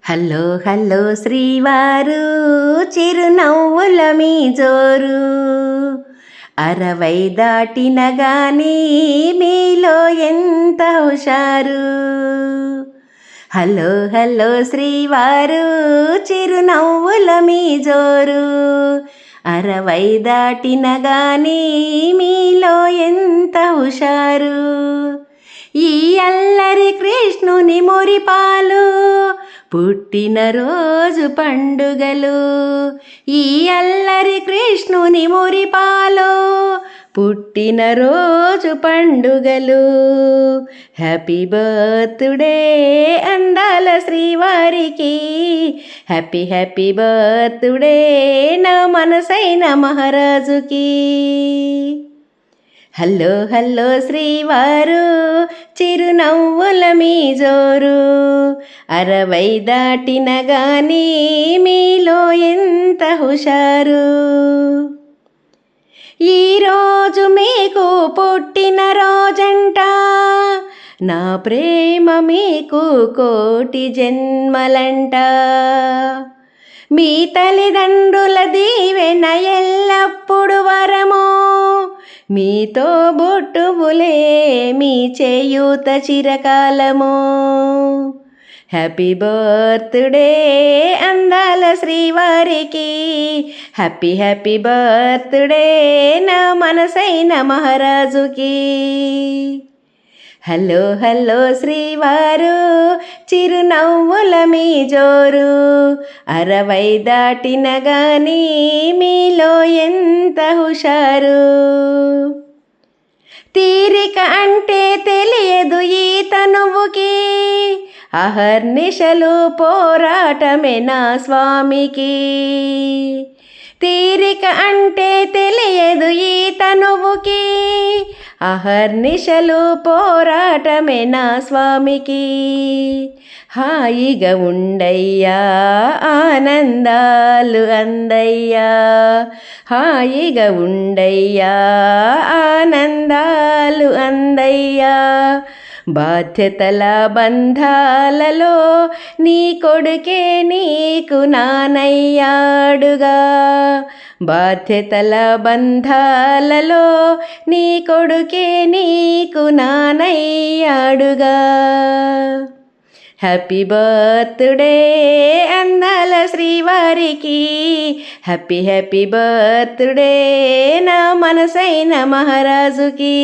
Hello hello శ్రీవారు చిరునవ్వుల మీ జోరు 60 దాటిన గానీ మీలో ఎంత హుషారు. హలో హలో శ్రీవారు చిరునవ్వుల మీ జోరు 60 దాటిన గానీ మీలో ఎంత హుషారు. ఈ అల్లరి కృష్ణుని మురిపాలు పుట్టినరోజు పండుగలు. ఈ అల్లరి కృష్ణుని మురిపాలు పుట్టినరోజు పండుగలు. హ్యాపీ బర్త్డే అందాల శ్రీవారికి, హ్యాపీ హ్యాపీ బర్త్డే నా మనసైన మహారాజుకి. హలో హలో శ్రీవారు చిరునవ్వుల మీ జోరు 60 దాటిన గానీ మీలో ఎంత హుషారు. ఈరోజు మీకు పుట్టిన రోజంట, నా ప్రేమ మీకు కోటి జన్మలంట. మీ తల్లిదండ్రుల దీవెన ఎల్లప్పుడు వరమో, మీతో బొట్టుబులే మీ చేయూత చిరకాలము. హ్యాపీ బర్త్డే అందాల శ్రీవారికి, హ్యాపీ హ్యాపీ బర్త్డే నా మనసైన మహారాజుకి. హలో హలో శ్రీవారు చిరునవ్వుల మీ జోరు 60 దాటిన గానీ మీలో ఎంత హుషారు. తీరిక అంటే తెలియదు ఈ తనువుకి, అహర్నిశలు పోరాటమే నా స్వామికి. తీరిక అంటే తెలియదు ఈ తనువుకి, అహర్నిశలు పోరాటమే నా స్వామికి. హాయిగా ఉండయ్యా ఆనందాలు అందయ్యా, హాయిగా ఉండయ్యా ఆనందాలు అందయ్యా. బాధ్యతల బంధాలలో నీ కొడుకే నీకు నానయ్యాడుగా, బాధ్యతల బంధాలలో నీ కొడుకే నీకు నానయ్యాడుగా. హ్యాపీ బర్త్డే అందాల శ్రీవారికి, హ్యాపీ హ్యాపీ బర్త్డే నా మనసైన మహారాజుకి.